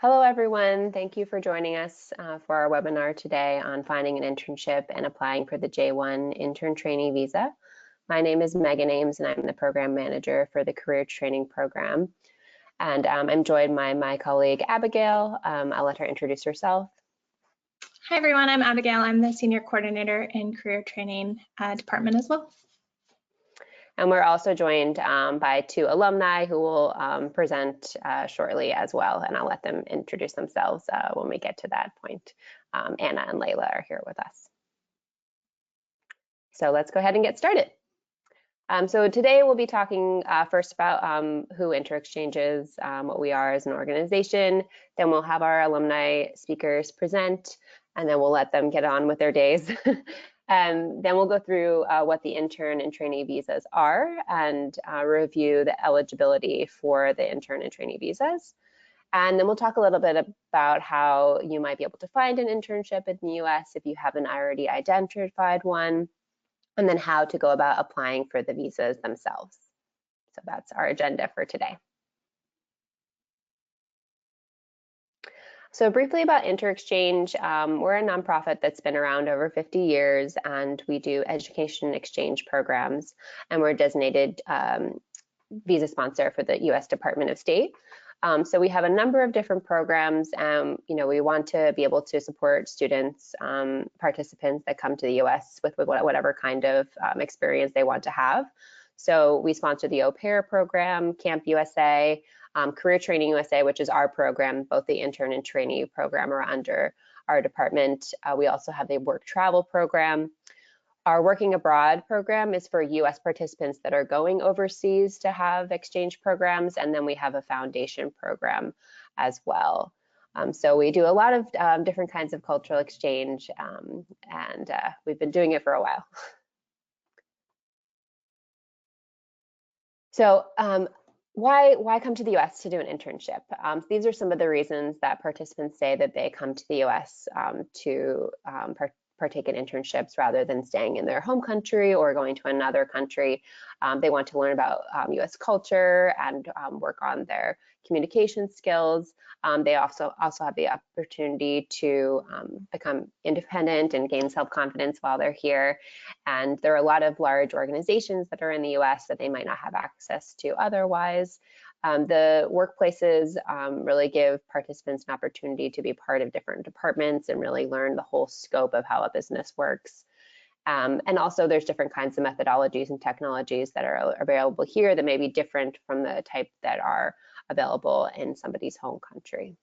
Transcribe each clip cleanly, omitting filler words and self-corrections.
Hello, everyone. Thank you for joining us for our webinar today on finding an internship and applying for the J1 intern trainee visa. My name is Megan Ames, and I'm the program manager for the career training program. And I'm joined by my colleague, Abigail. I'll let her introduce herself. Hi, everyone. I'm Abigail. I'm the senior coordinator in career training department as well. And we're also joined by two alumni who will present shortly as well, and I'll let them introduce themselves when we get to that point. Anna and Layla are here with us. So let's go ahead and get started. So today we'll be talking first about who InterExchange is, what we are as an organization. Then we'll have our alumni speakers present, and then we'll let them get on with their days. Then we'll go through what the intern and trainee visas are and review the eligibility for the intern and trainee visas. And then we'll talk a little bit about how you might be able to find an internship in the US if you haven't already identified one, and then how to go about applying for the visas themselves. So that's our agenda for today. So briefly about InterExchange, we're a nonprofit that's been around over 50 years, and we do education exchange programs, and we're a designated visa sponsor for the US Department of State. So we have a number of different programs. We want to be able to support students, participants that come to the US with whatever kind of experience they want to have. So we sponsor the Au Pair program, Camp USA, Career Training USA, which is our program. Both the intern and trainee program are under our department. We also have the work travel program. Our working abroad program is for US participants that are going overseas to have exchange programs, and then we have a foundation program as well. So we do a lot of different kinds of cultural exchange, and we've been doing it for a while. So why come to the US to do an internship? These are some of the reasons that participants say that they come to the US to partake in internships rather than staying in their home country or going to another country. They want to learn about US culture and work on their communication skills. They also have the opportunity to become independent and gain self-confidence while they're here. And there are a lot of large organizations that are in the US that they might not have access to otherwise. The workplaces really give participants an opportunity to be part of different departments and really learn the whole scope of how a business works. And also there's different kinds of methodologies and technologies that are available here that may be different from the type that are available in somebody's home country.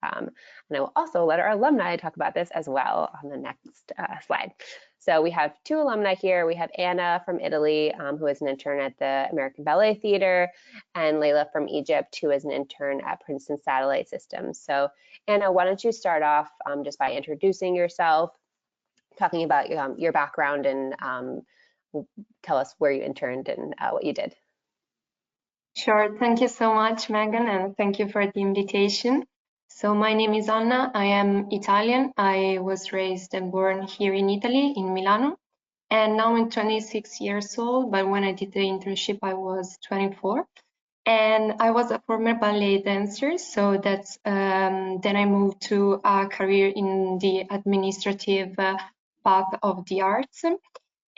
And I will also let our alumni talk about this as well on the next slide. So we have two alumni here. We have Anna from Italy, who is an intern at the American Ballet Theater, and Layla from Egypt, who is an intern at Princeton Satellite Systems. So Anna, why don't you start off just by introducing yourself, talking about your background, and tell us where you interned and what you did. Sure, thank you so much, Megan, and thank you for the invitation. So my name is Anna, I am Italian. I was raised and born here in Italy, in Milano, and now I'm 26 years old, but when I did the internship, I was 24. And I was a former ballet dancer, so that's then I moved to a career in the administrative path of the arts.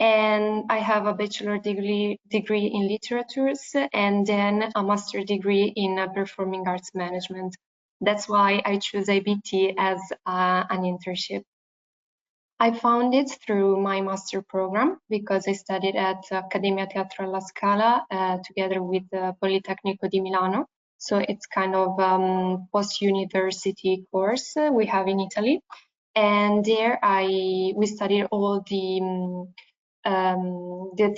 And I have a bachelor degree in literatures and then a master degree in performing arts management. That's why I choose ABT as an internship. I found it through my master program because I studied at Accademia Teatro alla Scala together with the Politecnico di Milano. So it's kind of post-university course we have in Italy. And there we studied all the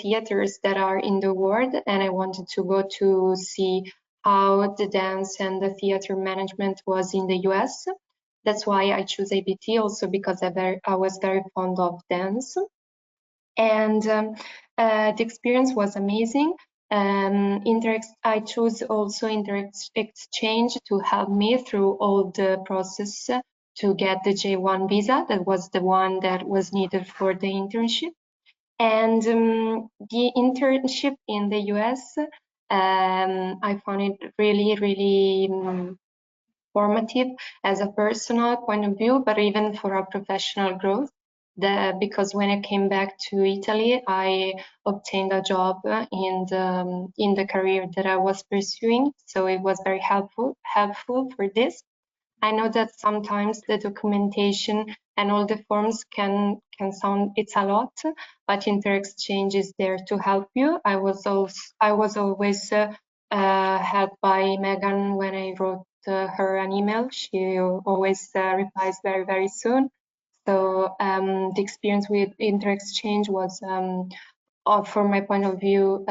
theaters that are in the world, and I wanted to go to see how the dance and the theater management was in the US. That's why I chose ABT, also because I was very fond of dance. And the experience was amazing. I chose also InterExchange to help me through all the process to get the J1 visa. That was the one that was needed for the internship. And the internship in the US, I found it really, really formative as a personal point of view, but even for our professional growth. Because when I came back to Italy, I obtained a job in the career that I was pursuing, so it was very helpful for this. I know that sometimes the documentation and all the forms can sound it's a lot, but Interexchange is there to help you. I was always helped by Megan when I wrote her an email. She always replies very, very soon. So the experience with Interexchange was, from my point of view,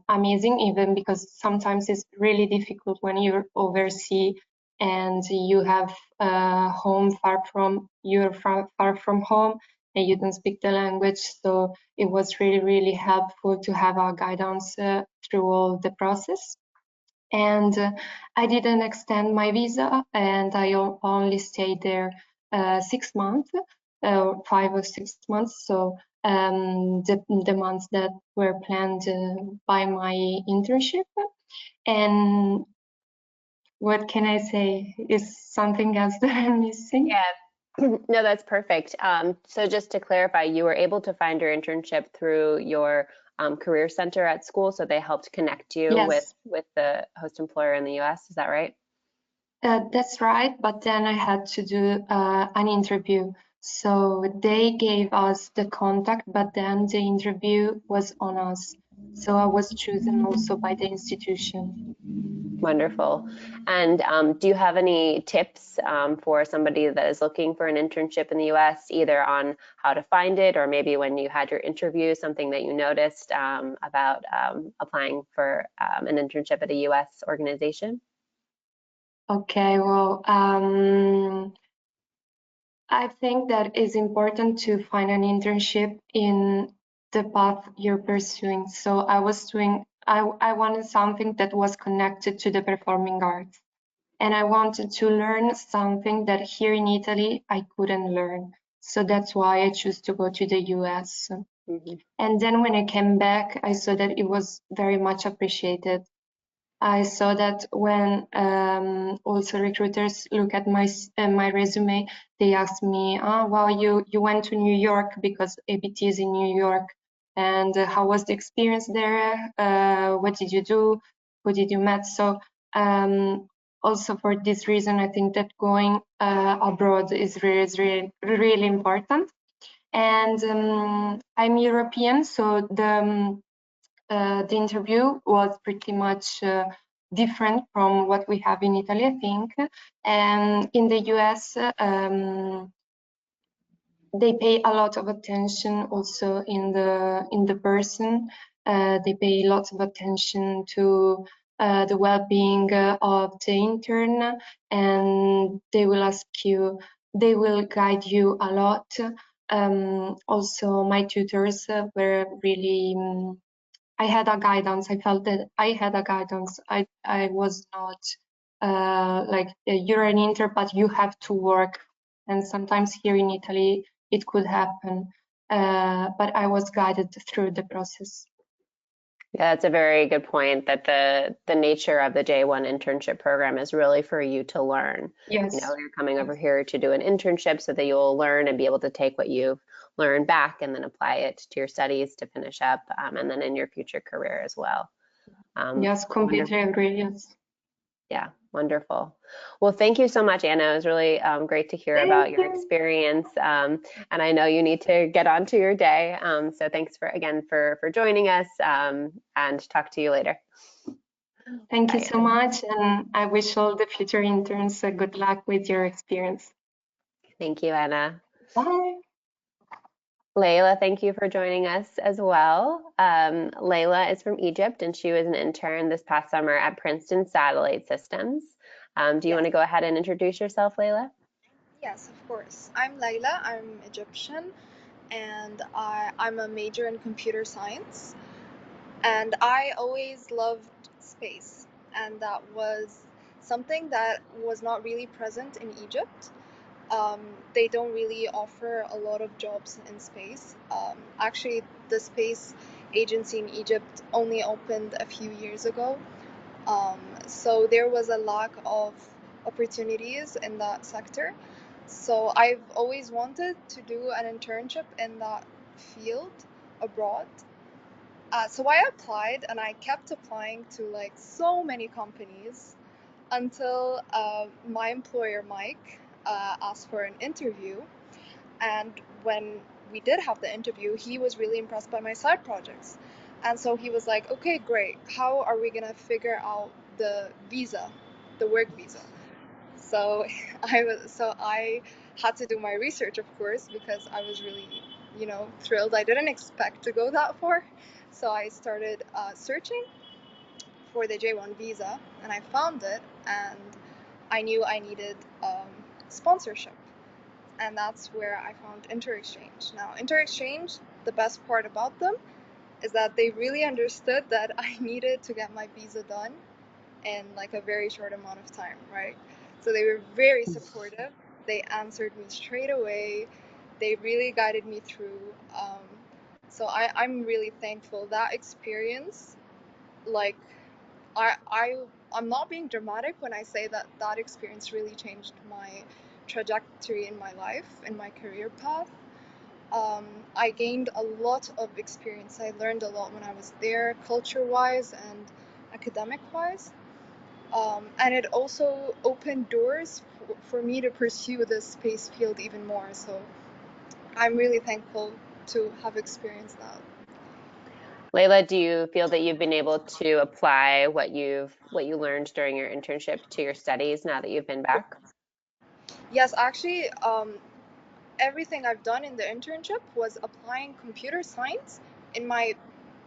amazing, even because sometimes it's really difficult when you're overseas and you have home you're far from home and you don't speak the language. So it was really, really helpful to have our guidance through all the process. And I didn't extend my visa, and I only stayed there 6 months, 5 or 6 months. So the months that were planned by my internship. And what can I say? Is something else that I'm missing? Yeah. No, that's perfect. So just to clarify, you were able to find your internship through your career center at school, so they helped connect you Yes. with the host employer in the US. Is that right? That's right, but then I had to do an interview. So they gave us the contact, but then the interview was on us. So I was chosen also by the institution. Wonderful. And do you have any tips for somebody that is looking for an internship in the US, either on how to find it, or maybe when you had your interview, something that you noticed about applying for an internship at a US organization? Okay, well, I think that it's important to find an internship in the path you're pursuing. So I wanted something that was connected to the performing arts. And I wanted to learn something that here in Italy I couldn't learn. So that's why I chose to go to the US. Mm-hmm. And then when I came back, I saw that it was very much appreciated. I saw that when also recruiters look at my resume, they ask me, "Oh, well, you went to New York because ABT is in New York, and how was the experience there? What did you do? Who did you met?" So also for this reason, I think that going abroad is really important. And I'm European, so the interview was pretty much different from what we have in Italy, I think. And in the US, they pay a lot of attention also in the person. They pay lots of attention to the well-being of the intern, and they will guide you a lot. Also, my tutors were really I had a guidance. I felt that I had a guidance. I was not like you're an intern, but you have to work. And sometimes here in Italy, it could happen. But I was guided through the process. Yeah, that's a very good point, that the nature of the J1 internship program is really for you to learn. Yes. You know, you're coming over here to do an internship so that you'll learn and be able to take what you've learned back and then apply it to your studies to finish up, and then in your future career as well. Yes, completely Wonderful. agree. Yes. Yeah, wonderful. Well, thank you so much, Anna. It was really great to hear about Thank your you. experience. And I know you need to get on to your day. So thanks again for joining us, and talk to you later. Thank you Bye, so Anna. much. And I wish all the future interns good luck with your experience. Thank you, Anna. Bye. Layla, thank you for joining us as well. Layla is from Egypt, and she was an intern this past summer at Princeton Satellite Systems. Do you want to go ahead and introduce yourself, Layla? Yes, of course. I'm Layla. I'm Egyptian, and I'm a major in computer science. And I always loved space, and that was something that was not really present in Egypt. They don't really offer a lot of jobs in space. Actually, the space agency in Egypt only opened a few years ago. So there was a lack of opportunities in that sector. So I've always wanted to do an internship in that field abroad. So I applied and I kept applying to like so many companies until my employer, Mike, asked for an interview. And when we did have the interview, he was really impressed by my side projects. And so he was like, okay, great. How are we going to figure out the visa, the work visa? So I had to do my research, of course, because I was really, thrilled. I didn't expect to go that far. So I started searching for the J1 visa, and I found it, and I knew I needed sponsorship, and that's where I found InterExchange. Now, InterExchange, the best part about them is that they really understood that I needed to get my visa done in like a very short amount of time, right? So they were very supportive. They answered me straight away. They really guided me through. So I'm really thankful. That experience, like, I'm not being dramatic when I say that that experience really changed my trajectory in my life, in my career path. I gained a lot of experience. I learned a lot when I was there, culture-wise and academic-wise. And it also opened doors for me to pursue this space field even more. So I'm really thankful to have experienced that. Layla, do you feel that you've been able to apply what you learned during your internship to your studies now that you've been back? Yes, actually, everything I've done in the internship was applying computer science in my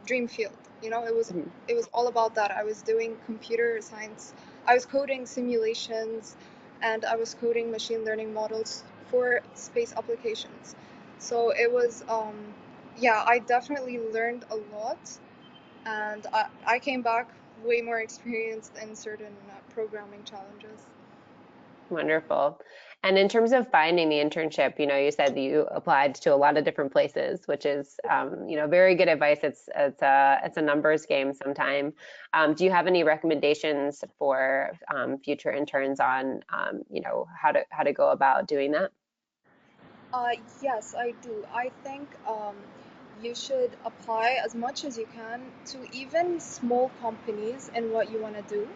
dream field. It was all about that. I was doing computer science. I was coding simulations, and I was coding machine learning models for space applications. So it was, yeah, I definitely learned a lot, and I came back way more experienced in certain programming challenges. Wonderful. And in terms of finding the internship, you said that you applied to a lot of different places, which is, very good advice. It's a numbers game sometime. Do you have any recommendations for future interns on, how to go about doing that? Yes, I do. I think you should apply as much as you can to even small companies in what you want to do.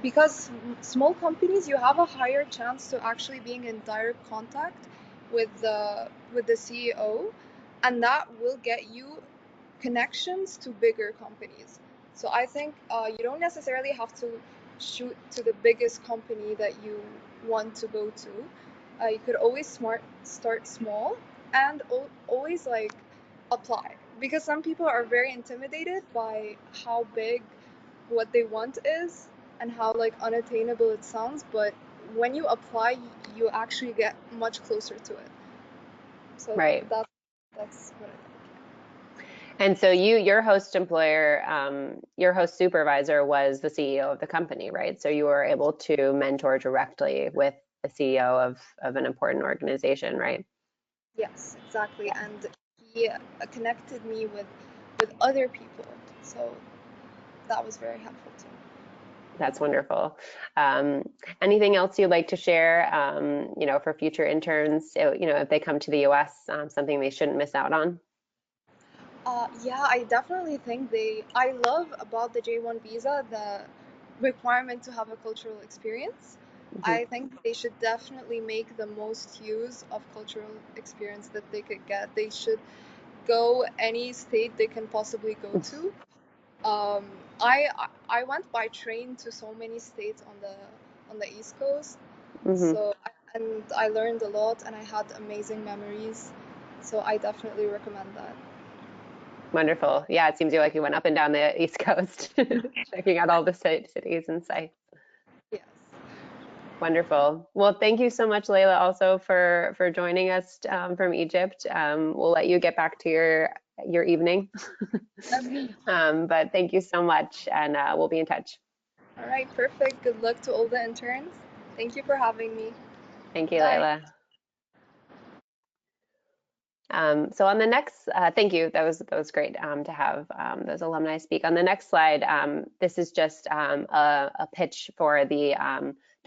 Because small companies, you have a higher chance to actually being in direct contact with the CEO, and that will get you connections to bigger companies. So I think you don't necessarily have to shoot to the biggest company that you want to go to. You could always start small and always like apply, because some people are very intimidated by how big what they want is and how like unattainable it sounds, but when you apply, you actually get much closer to it. So Right. that's what I think. And so your host employer, your host supervisor was the CEO of the company, right? So you were able to mentor directly with the CEO of an important organization, right? Yes, exactly. And he connected me with other people, so that was very helpful too. That's wonderful. Anything else you'd like to share, for future interns, so, if they come to the US, something they shouldn't miss out on? Yeah, I definitely think I love about the J1 visa the requirement to have a cultural experience. Mhm. I think they should definitely make the most use of cultural experience that they could get. They should go any state they can possibly go to. Um, I went by train to so many states on the East Coast, Mhm. and I learned a lot and I had amazing memories. So I definitely recommend that. Wonderful. Yeah, it seems like you went up and down the East Coast, checking out all the cities and sites. Yes. Wonderful. Well, thank you so much, Layla, also for joining us from Egypt. We'll let you get back to your evening. Okay. But thank you so much, and we'll be in touch. All right, perfect. Good luck to all the interns. Thank you for having me. Thank you, Bye. Layla. So on the next, thank you. That was great to have those alumni speak. On the next slide, this is just a pitch for the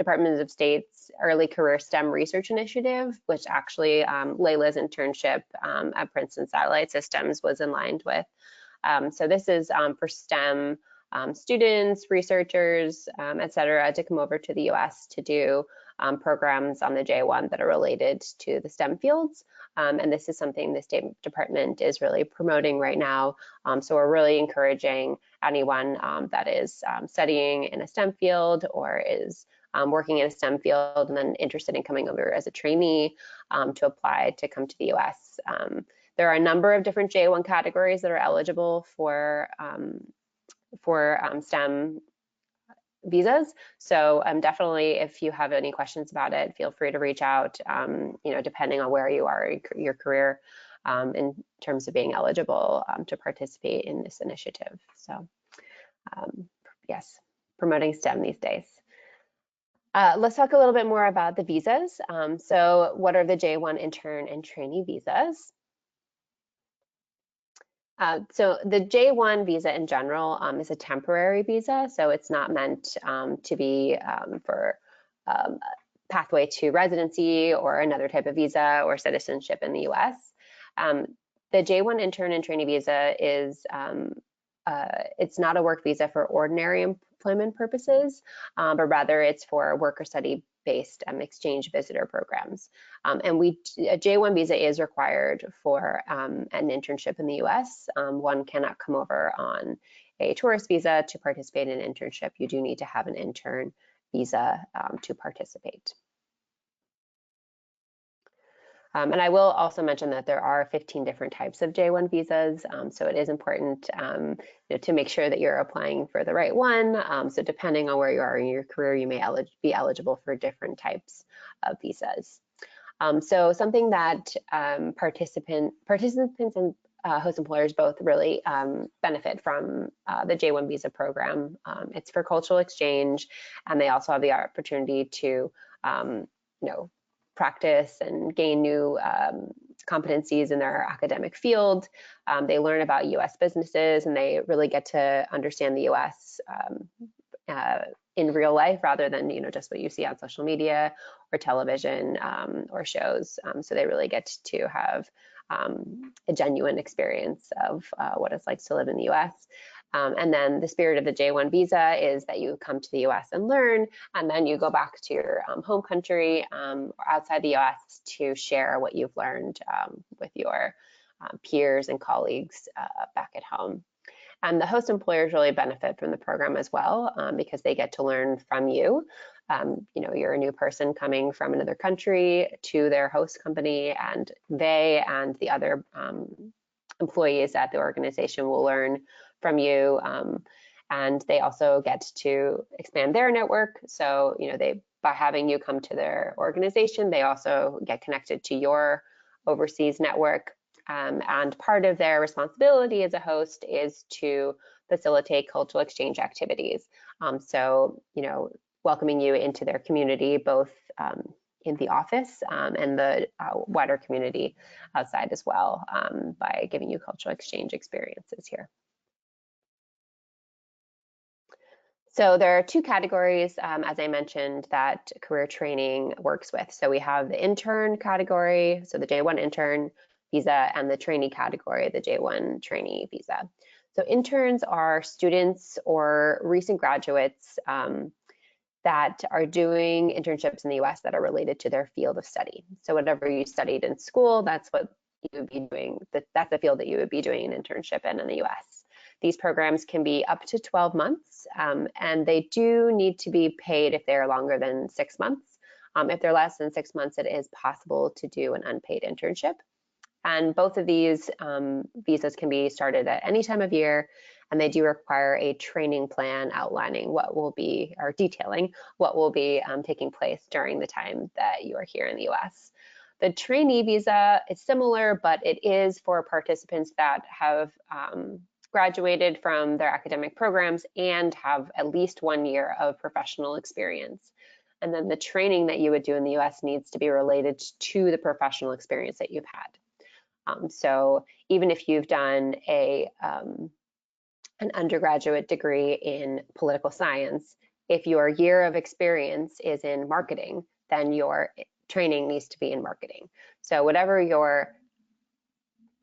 Department of State's Early Career STEM Research Initiative, which actually Layla's internship at Princeton Satellite Systems was in line with. So this is for STEM students, researchers, et cetera, to come over to the US to do programs on the J1 that are related to the STEM fields. And this is something the State Department is really promoting right now. So we're really encouraging anyone that is studying in a STEM field or is working in a STEM field and then interested in coming over as a trainee to apply to come to the US. There are a number of different J1 categories that are eligible for STEM visas. So definitely, if you have any questions about it, feel free to reach out, depending on where you are in your career in terms of being eligible to participate in this initiative. So yes, promoting STEM these days. Let's talk a little bit more about the visas. So what are the J1 intern and trainee visas? So the J1 visa in general is a temporary visa, so it's not meant to be for pathway to residency or another type of visa or citizenship in the US. The J1 intern and trainee visa is, it's not a work visa for ordinary employment purposes, but rather it's for work or study based exchange visitor programs. And a J1 visa is required for an internship in the US. One cannot come over on a tourist visa to participate in an internship. You do need to have an intern visa to participate. And I will also mention that there are 15 different types of J1 visas, so it is important to make sure that you're applying for the right one. So depending on where you are in your career, you may be eligible for different types of visas. So something that participants and host employers both really benefit from the J1 visa program. It's for cultural exchange, and they also have the opportunity to, practice and gain new competencies in their academic field. They learn about US businesses, and they really get to understand the US in real life rather than just what you see on social media or television or shows. So they really get to have a genuine experience of what it's like to live in the US. And then the spirit of the J1 visa is that you come to the US and learn, and then you go back to your home country or outside the US to share what you've learned with your peers and colleagues back at home. And the host employers really benefit from the program as well because they get to learn from you. You're a new person coming from another country to their host company, and they and the other employees at the organization will learn from you, and they also get to expand their network. So, by having you come to their organization, they also get connected to your overseas network. And part of their responsibility as a host is to facilitate cultural exchange activities. So, welcoming you into their community, both in the office and the wider community outside as well, by giving you cultural exchange experiences here. So there are two categories, as I mentioned, that career training works with. So we have the intern category, so the J1 intern visa, and the trainee category, the J1 trainee visa. So interns are students or recent graduates that are doing internships in the US that are related to their field of study. So whatever you studied in school, that's what you would be doing, that's the field that you would be doing an internship in the US. These programs can be up to 12 months, and they do need to be paid if they're longer than 6 months. If they're less than 6 months, it is possible to do an unpaid internship. And both of these visas can be started at any time of year, and they do require a training plan outlining what will be, or detailing what will be taking place during the time that you are here in the US. The trainee visa is similar, but it is for participants that have graduated from their academic programs and have at least 1 year of professional experience. And then the training that you would do in the US needs to be related to the professional experience that you've had. So even if you've done an undergraduate degree in political science, if your year of experience is in marketing, then your training needs to be in marketing. So whatever your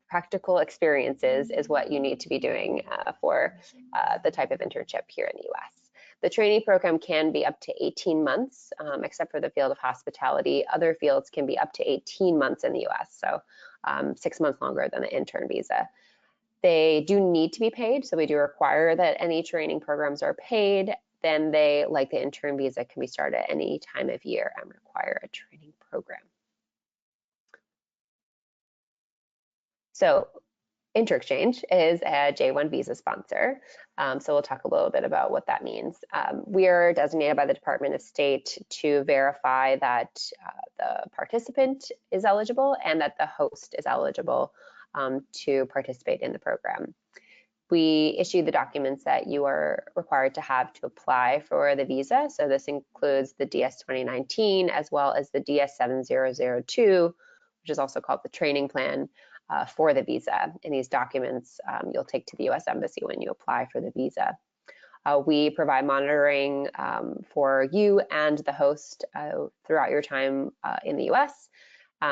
practical experiences is what you need to be doing for the type of internship here in the US. The trainee program can be up to 18 months, except for the field of hospitality. Other fields can be up to 18 months in the US, so 6 months longer than the intern visa. They do need to be paid, so we do require that any training programs are paid. Then they, like the intern visa, can be started at any time of year and require a training program. So InterExchange is a J1 visa sponsor. So we'll talk a little bit about what that means. We are designated by the Department of State to verify that the participant is eligible and that the host is eligible to participate in the program. We issue the documents that you are required to have to apply for the visa. So this includes the DS 2019 as well as the DS 7002, which is also called the training plan for the visa. And these documents you'll take to the US Embassy when you apply for the visa. We provide monitoring for you and the host throughout your time in the US.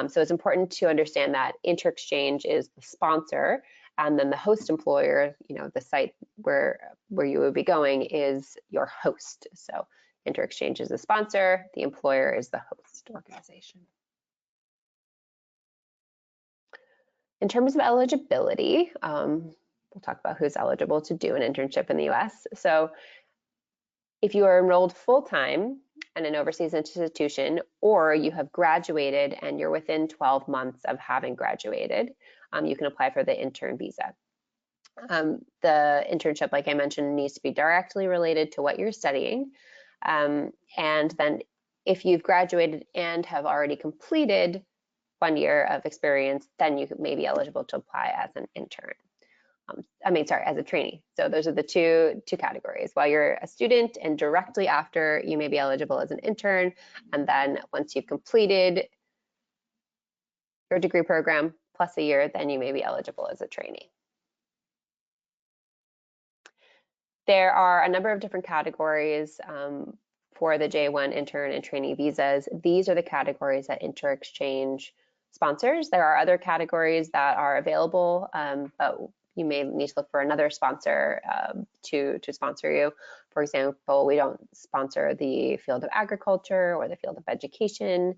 So it's important to understand that InterExchange is the sponsor, and then the host employer, the site where you would be going, is your host. So InterExchange is the sponsor, the employer is the host organization. In terms of eligibility, we'll talk about who's eligible to do an internship in the US. So if you are enrolled full-time in an overseas institution, or you have graduated and you're within 12 months of having graduated, you can apply for the intern visa. The internship, like I mentioned, needs to be directly related to what you're studying. And then if you've graduated and have already completed 1 year of experience, then you may be eligible to apply as an intern. As a trainee. So those are the two categories. While you're a student and directly after, you may be eligible as an intern. And then once you've completed your degree program plus a year, then you may be eligible as a trainee. There are a number of different categories for the J1 intern and trainee visas. These are the categories that InterExchange sponsors. There are other categories that are available, but you may need to look for another sponsor to sponsor you. For example, we don't sponsor the field of agriculture or the field of education,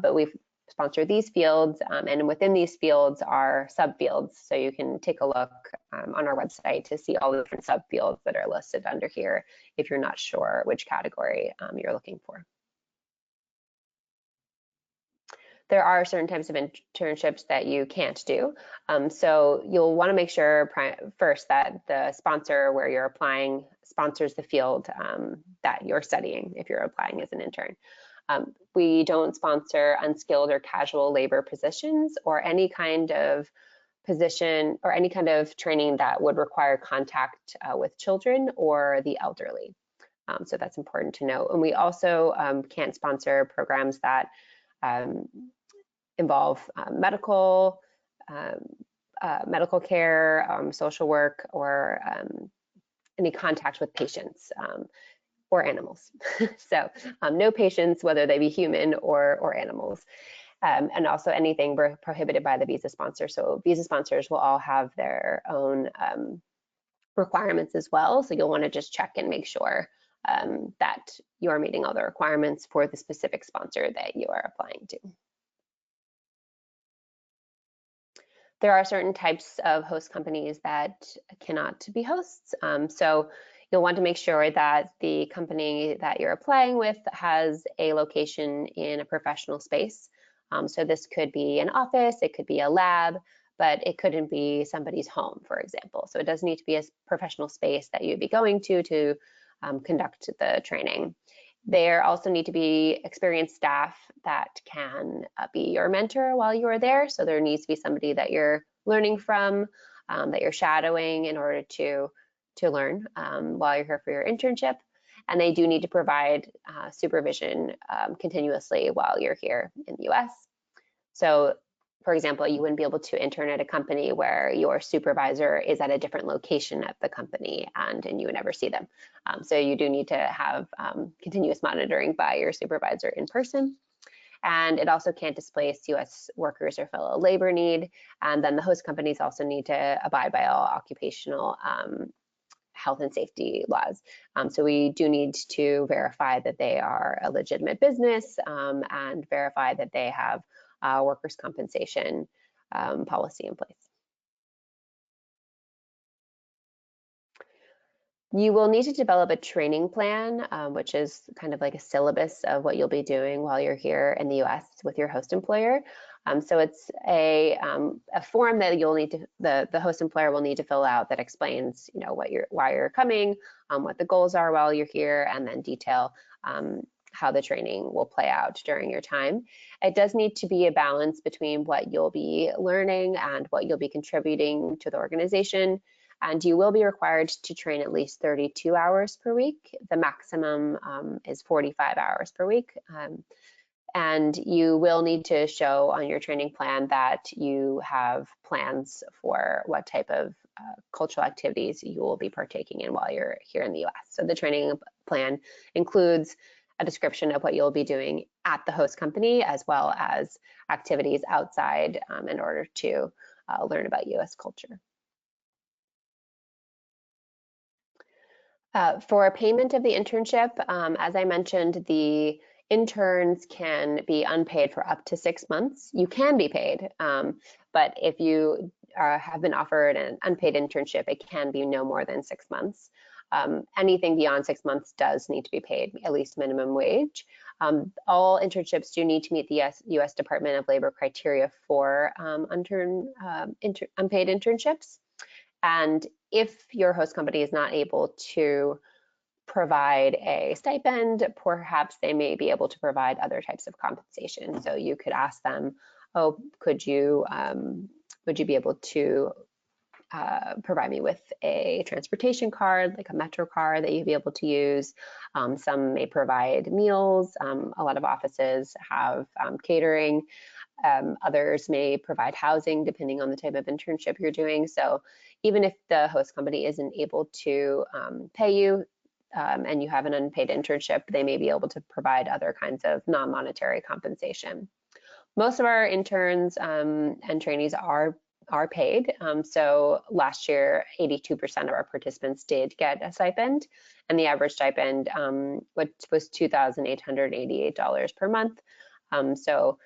but we sponsor these fields, and within these fields are subfields. So you can take a look on our website to see all the different subfields that are listed under here if you're not sure which category you're looking for. There are certain types of internships that you can't do. So you'll want to make sure first that the sponsor where you're applying sponsors the field that you're studying if you're applying as an intern. We don't sponsor unskilled or casual labor positions or any kind of position or any kind of training that would require contact with children or the elderly. So that's important to know. And we also can't sponsor programs that involve medical care, social work, or any contact with patients or animals. So no patients, whether they be human or animals. And also anything prohibited by the visa sponsor. So visa sponsors will all have their own requirements as well. So you'll want to just check and make sure that you are meeting all the requirements for the specific sponsor that you are applying to. There are certain types of host companies that cannot be hosts. So you'll want to make sure that the company that you're applying with has a location in a professional space. So this could be an office, it could be a lab, but it couldn't be somebody's home, for example. So it does need to be a professional space that you'd be going to conduct the training. There also need to be experienced staff that can be your mentor while you are there. So there needs to be somebody that you're learning from, that you're shadowing in order to learn while you're here for your internship. And they do need to provide supervision continuously while you're here in the US. So For example, you wouldn't be able to intern at a company where your supervisor is at a different location at the company and you would never see them. So you do need to have continuous monitoring by your supervisor in person. And it also can't displace US workers or fellow labor need. And then the host companies also need to abide by all occupational health and safety laws. So we do need to verify that they are a legitimate business and verify that they have workers' compensation policy in place. You will need to develop a training plan, which is kind of like a syllabus of what you'll be doing while you're here in the US with your host employer. So it's a form that you'll need to, the host employer will need to fill out that explains, why you're coming, what the goals are while you're here, and then detail how the training will play out during your time. It does need to be a balance between what you'll be learning and what you'll be contributing to the organization. And you will be required to train at least 32 hours per week. The maximum is 45 hours per week. And you will need to show on your training plan that you have plans for what type of cultural activities you will be partaking in while you're here in the US. So the training plan includes a description of what you'll be doing at the host company, as well as activities outside in order to learn about US culture. For payment of the internship, as I mentioned, the interns can be unpaid for up to 6 months. You can be paid, but if you have been offered an unpaid internship, it can be no more than 6 months. Anything beyond 6 months does need to be paid at least minimum wage. All internships do need to meet the US Department of Labor criteria for unpaid internships. And if your host company is not able to provide a stipend, perhaps they may be able to provide other types of compensation. So you could ask them, oh, would you be able to provide me with a transportation card, like a Metro card that you'd be able to use? Some may provide meals. A lot of offices have catering. Others may provide housing depending on the type of internship you're doing. So even if the host company isn't able to pay you and you have an unpaid internship, they may be able to provide other kinds of non-monetary compensation. Most of our interns and trainees are paid. So last year, 82% of our participants did get a stipend, and the average stipend was $2,888 per month. So,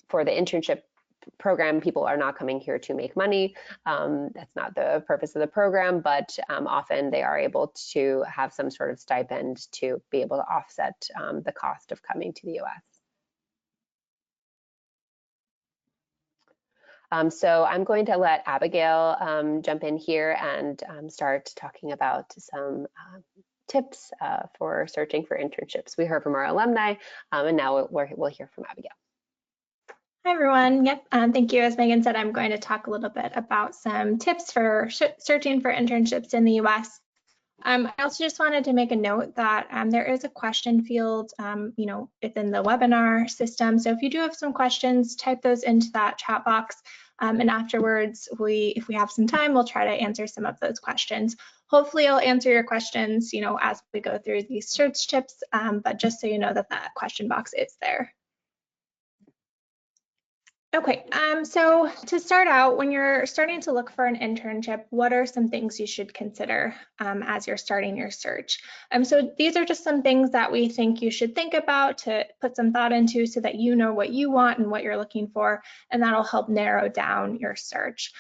for the internship program, people are not coming here to make money. That's not the purpose of the program, but often they are able to have some sort of stipend to be able to offset the cost of coming to the US. So I'm going to let Abigail jump in here and start talking about some tips for searching for internships. We heard from our alumni, and now we'll hear from Abigail. Hi, everyone. Yep, thank you. As Megan said, I'm going to talk a little bit about some tips for searching for internships in the US. I also just wanted to make a note that there is a question field, within the webinar system. So if you do have some questions, type those into that chat box. And afterwards, if we have some time, we'll try to answer some of those questions. Hopefully I'll answer your questions, as we go through these search tips, but just so you know that question box is there. Okay, so to start out, when you're starting to look for an internship, what are some things you should consider as you're starting your search? So these are just some things that we think you should think about to put some thought into so that you know what you want and what you're looking for, and that'll help narrow down your search.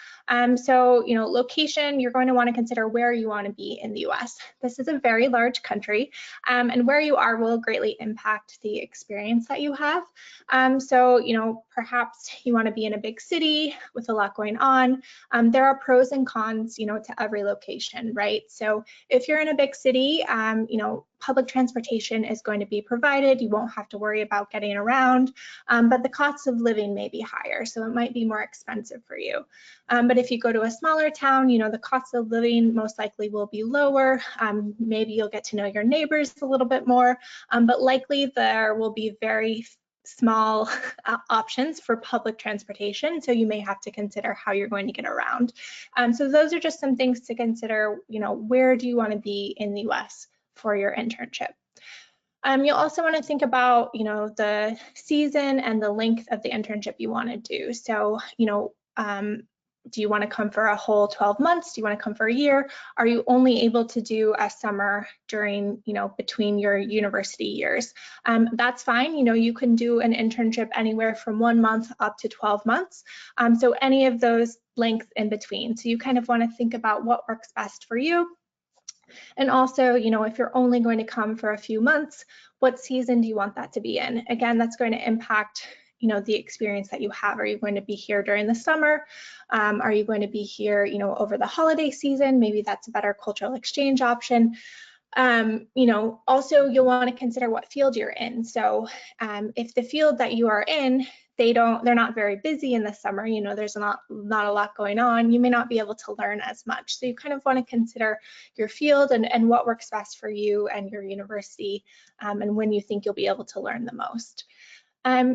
So, location, you're going to want to consider where you want to be in the US. This is a very large country, and where you are will greatly impact the experience that you have. So, perhaps you want to be in a big city with a lot going on. There are pros and cons, to every location, right? So if you're in a big city, public transportation is going to be provided. You won't have to worry about getting around, but the cost of living may be higher, so it might be more expensive for you. But if you go to a smaller town, the cost of living most likely will be lower. Maybe you'll get to know your neighbors a little bit more, but likely there will be very small options for public transportation, so you may have to consider how you're going to get around. So those are just some things to consider. Where do you want to be in the US for your internship? You'll also want to think about, the season and the length of the internship you want to do. So, do you want to come for a whole 12 months? Do you want to come for a year? Are you only able to do a summer during, between your university years? That's fine. You can do an internship anywhere from 1 month up to 12 months. So any of those lengths in between. So you kind of want to think about what works best for you. And also, if you're only going to come for a few months, what season do you want that to be in? Again, that's going to impact the experience that you have. Are you going to be here during the summer? Are you going to be here, over the holiday season? Maybe that's a better cultural exchange option. Also you'll want to consider what field you're in. So if the field that you are in, they're not very busy in the summer, there's not a lot going on, you may not be able to learn as much. So you kind of want to consider your field and what works best for you and your university, and when you think you'll be able to learn the most.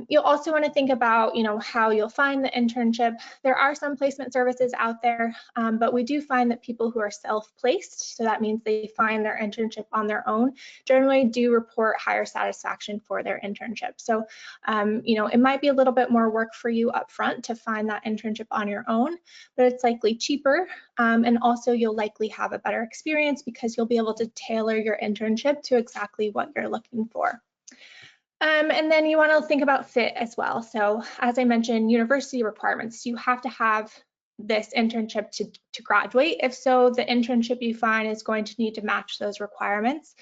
You'll also want to think about, how you'll find the internship. There are some placement services out there, but we do find that people who are self-placed, so that means they find their internship on their own, generally do report higher satisfaction for their internship. So, it might be a little bit more work for you up front to find that internship on your own, but it's likely cheaper, and also you'll likely have a better experience because you'll be able to tailor your internship to exactly what you're looking for. And then you want to think about fit as well. So as I mentioned, university requirements, you have to have this internship to graduate. If so, the internship you find is going to need to match those requirements.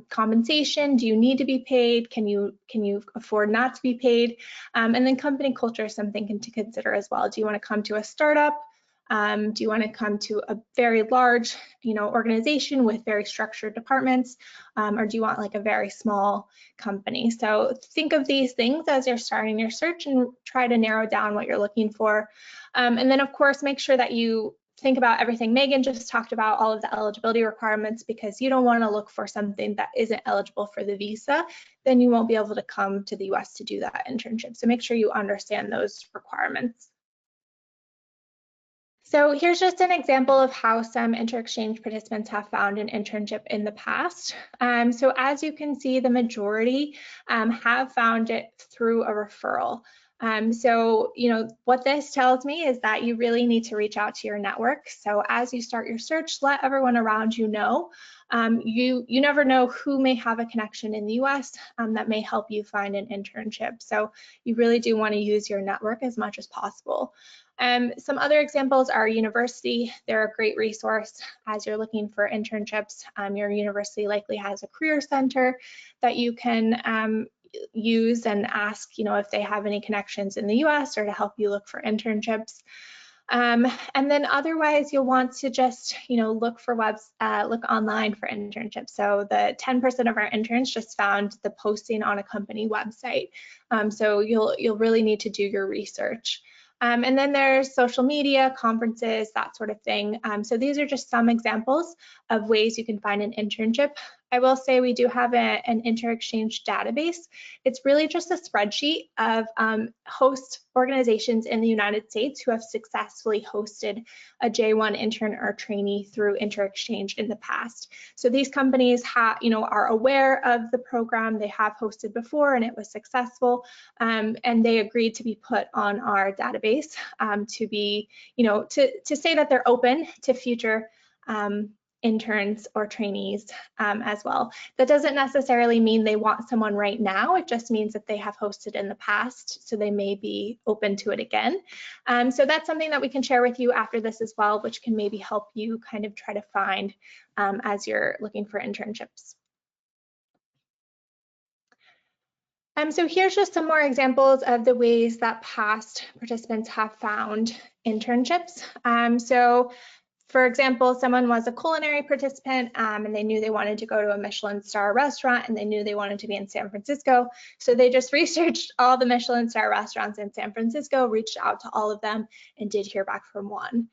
Compensation, do you need to be paid? Can you afford not to be paid? And then company culture is something to consider as well. Do you want to come to a startup? Do you want to come to a very large, organization with very structured departments, or do you want like a very small company? So think of these things as you're starting your search and try to narrow down what you're looking for. And then of course, make sure that you think about everything Megan just talked about, all of the eligibility requirements, because you don't want to look for something that isn't eligible for the visa. Then you won't be able to come to the US to do that internship. So make sure you understand those requirements. So here's just an example of how some inter-exchange participants have found an internship in the past. So as you can see, the majority have found it through a referral. So, what this tells me is that you really need to reach out to your network. So as you start your search, let everyone around you know. You never know who may have a connection in the US that may help you find an internship. So you really do want to use your network as much as possible. Some other examples are university. They're a great resource as you're looking for internships. Your university likely has a career center that you can use and ask, if they have any connections in the US or to help you look for internships. And then otherwise, you'll want to just, look online for internships. So the 10% of our interns just found the posting on a company website. So you'll really need to do your research. And then there's social media, conferences, that sort of thing. So these are just some examples of ways you can find an internship. I will say we do have an inter-exchange database. It's really just a spreadsheet of host organizations in the United States who have successfully hosted a J1 intern or trainee through inter-exchange in the past. So these companies are aware of the program, they have hosted before and it was successful, and they agreed to be put on our database to be, to say that they're open to future interns or trainees as well. That doesn't necessarily mean they want someone right now. It just means that they have hosted in the past, so they may be open to it again. So that's something that we can share with you after this as well, which can maybe help you kind of try to find as you're looking for internships. So here's just some more examples of the ways that past participants have found internships. So for example, someone was a culinary participant and they knew they wanted to go to a Michelin star restaurant and they knew they wanted to be in San Francisco. So they just researched all the Michelin star restaurants in San Francisco, reached out to all of them and did hear back from one.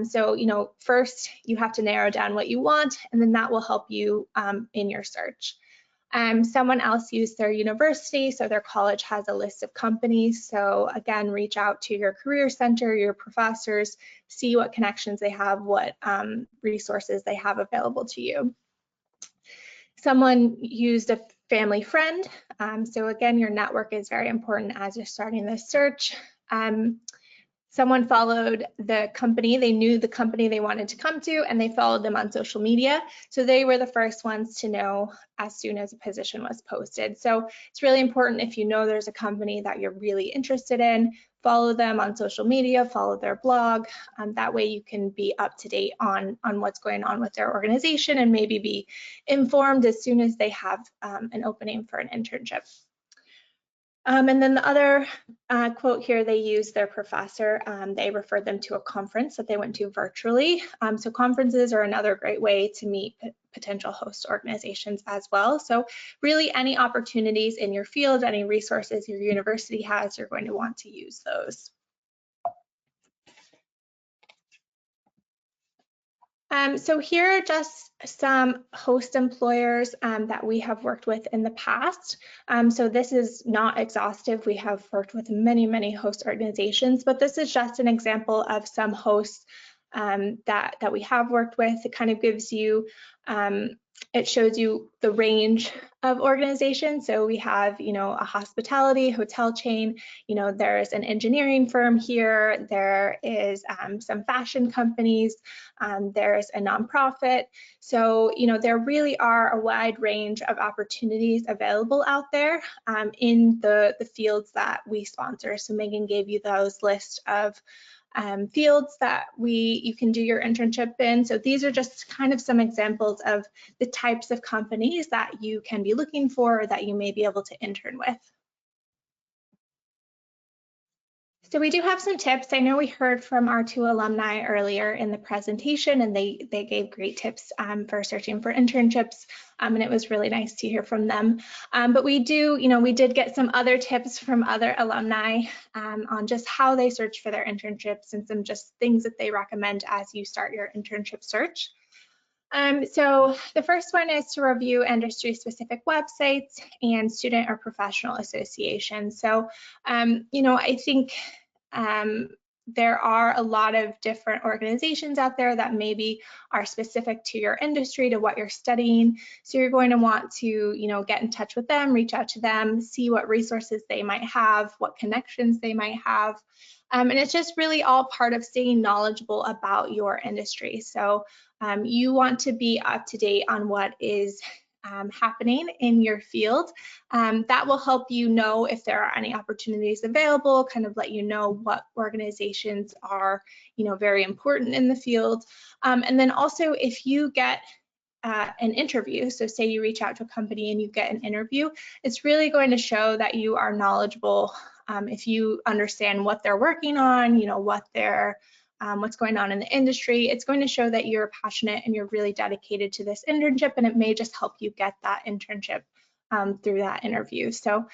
So, first you have to narrow down what you want and then that will help you in your search. Someone else used their university, so their college has a list of companies. So again, reach out to your career center, your professors, see what connections they have, what resources they have available to you. Someone used a family friend. So again, your network is very important as you're starting this search. Someone followed the company, they knew the company they wanted to come to, and they followed them on social media. So they were the first ones to know as soon as a position was posted. So it's really important, if you know there's a company that you're really interested in, follow them on social media, follow their blog. That way you can be up to date on what's going on with their organization and maybe be informed as soon as they have an opening for an internship. And then the other quote here, they used their professor. They referred them to a conference that they went to virtually. So conferences are another great way to meet potential host organizations as well. So really any opportunities in your field, any resources your university has, you're going to want to use those. So here are just some host employers that we have worked with in the past. So this is not exhaustive. We have worked with many, many host organizations, but this is just an example of some hosts that we have worked with. It kind of gives you, it shows you the range of organizations. So we have, a hospitality, hotel chain, there's an engineering firm here, there is some fashion companies, there's a nonprofit. So, there really are a wide range of opportunities available out there in the fields that we sponsor. So Megan gave you those lists of fields that you can do your internship in. So these are just kind of some examples of the types of companies that you can be looking for or that you may be able to intern with. So we do have some tips. I know we heard from our 2 alumni earlier in the presentation, and they gave great tips for searching for internships, and it was really nice to hear from them. But we did get some other tips from other alumni on just how they search for their internships and some just things that they recommend as you start your internship search. So the first one is to review industry-specific websites and student or professional associations. So, I think there are a lot of different organizations out there that maybe are specific to your industry, to what you're studying. So you're going to want to, get in touch with them, reach out to them, see what resources they might have, what connections they might have. And it's just really all part of staying knowledgeable about your industry. So you want to be up to date on what is happening in your field. That will help you know if there are any opportunities available, kind of let you know what organizations are, very important in the field. And then also if you get an interview, so say you reach out to a company and you get an interview, it's really going to show that you are knowledgeable. If you understand what they're working on, what's going on in the industry, it's going to show that you're passionate and you're really dedicated to this internship, and it may just help you get that internship through that interview. So,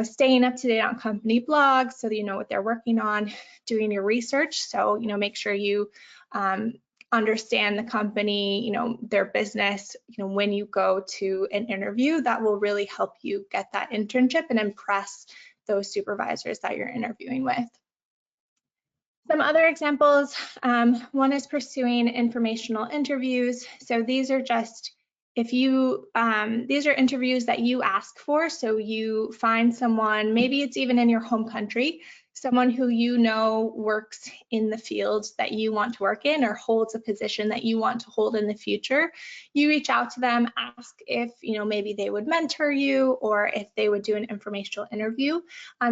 staying up to date on company blogs so that you know what they're working on, doing your research. So, make sure you understand the company, their business, when you go to an interview. That will really help you get that internship and impress those supervisors that you're interviewing with. Some other examples, one is pursuing informational interviews. So these are just, these are interviews that you ask for. So you find someone, maybe it's even in your home country, someone who works in the field that you want to work in or holds a position that you want to hold in the future. You reach out to them, ask if maybe they would mentor you or if they would do an informational interview.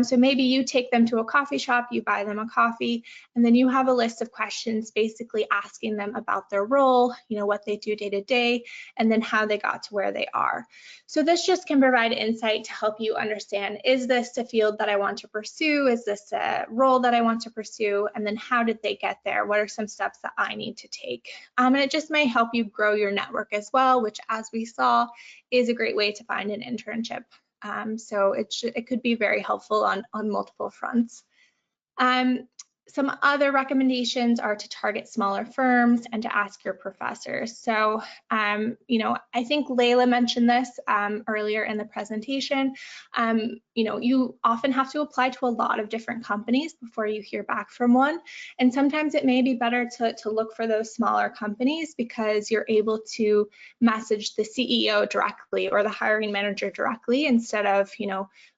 So maybe you take them to a coffee shop, you buy them a coffee, and then you have a list of questions basically asking them about their role, what they do day to day, and then how they got to where they are. So this just can provide insight to help you understand, is this a field that I want to pursue? Is this a role that I want to pursue? And then how did they get there? What are some steps that I need to take? And it just may help you grow your network as well, which, as we saw, is a great way to find an internship. So it could be very helpful on multiple fronts. Some other recommendations are to target smaller firms and to ask your professors. So, I think Layla mentioned this earlier in the presentation. You often have to apply to a lot of different companies before you hear back from one. And sometimes it may be better to look for those smaller companies because you're able to message the CEO directly or the hiring manager directly instead of,